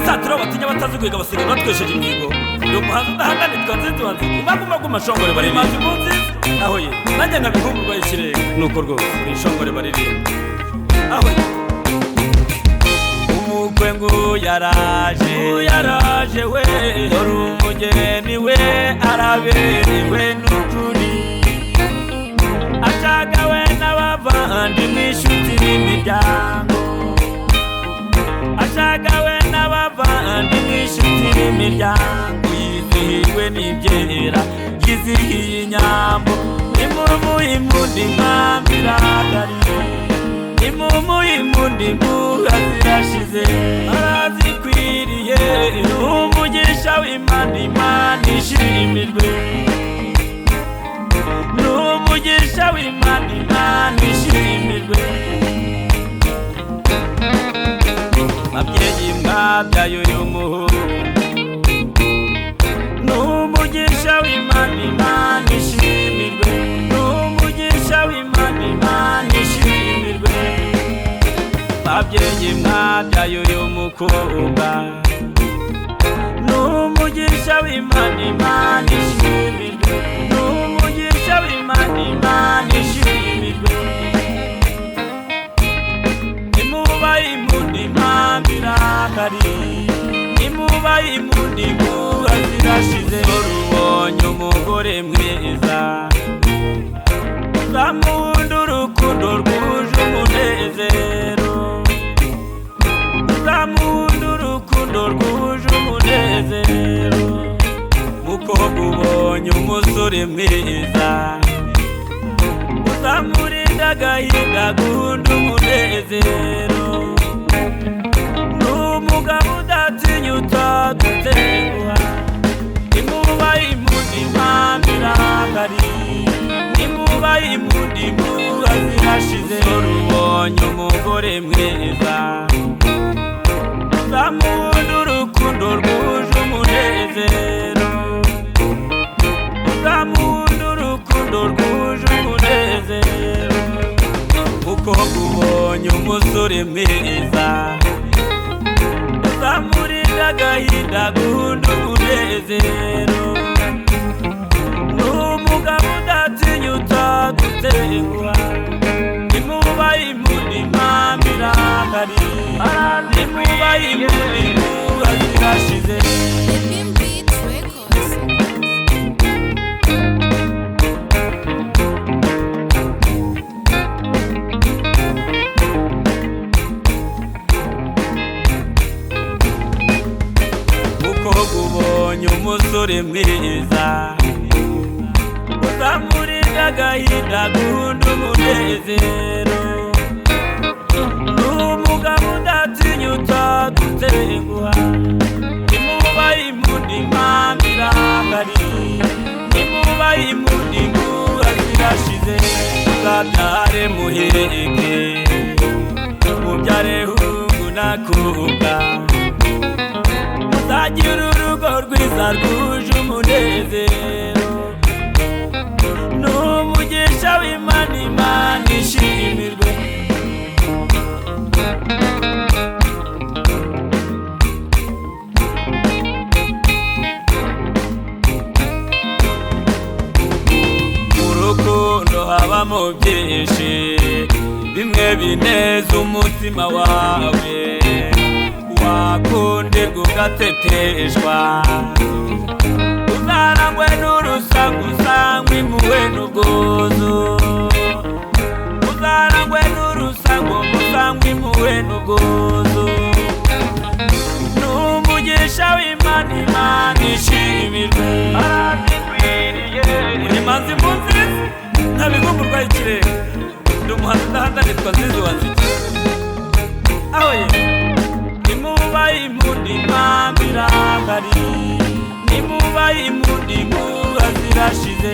batatira batinya bataziguye basiga batwesheje imihigo yo muhanzi ndahangane twanze baguma shongore bari mazi munsi aho ye nanjye nkabihumurwa ikirenga nuko rwose ishongore baririmba aho ye umukwe ngo yaraje we dore umugeni we araberewe n'ukuri ashagawe n'abavandimwe inshuti n'imiryango ashagawe n'abavandimwe inshuti n'imiryango yizihiwe n'ibyera yizihiye inyambo imumuhimundi mwami iragariye imumuhimundi mbuga zirashize arazikwiriye n'umugisha w'Imana Imana ishimirwe n'umugisha w'Imana Imana ishimirwe abyeyi mwabyaye uyu muhungu n'umugisha w'Imana Imana ishimirwe n'umugisha w'Imana Imana ishimirwe abyeyi mwabyaye uyu mukobwa n'umugisha w'Imana Imana ishimirwe n'umugisha w'Imana Imana ishimirwe imubayimundi mwami irahari imubayimundi mbuga zirashize rubonye umugore mwiza uzamunda urukundo rwuje umunezero uzamunda urukundo rwuje umunezero mukobwa ubonye umusore mwiza uzamurinda agahinda gunda umunezero n'umugabo udatinya utagutenguha imubayimundi mwami irahari imubayimundi mbuga zirashize rubonye umugore mwiza uzamunda urukundo rwuje umunezero uzamunda urukundo rwuje umunezero mukobwa ubonye umusore mwiza uzamurinda agahinda gunda umunezero n'umugabo udatinya utagutenguha imubayimundi mwami irahari imubayimundi mbuga zirashize ubonye umusore mwiza uzamurinda agahinda gunda umunezero n'umugabo udatinya utagutenguha imubayimundi mwami irahari imubayimundi mbuga zirashize uzabyare muheke mubyare hungu nakobwa uzagira urugo rwiza rwuje umunezero n'umugisha w'Imana Imana ishimirwe mu rukundo habamo byinshi bimwe bineza umutima wawe wakundirwa ugateteshwa uzarangwe n'urusango usangwe impuhwe n'ubwuzu uzarangwe n'urusango usangwe impuhwe n'ubwuzu n'umugisha w'Imana Imana ishimirwe arazikwiriye imanzi mu nziza ntabigumburwa ikirenga ndi umuhanzi ndahangane twanzizi wanziki aho ye imubayimundi mwami irahari imubayimundi mbuga zirashize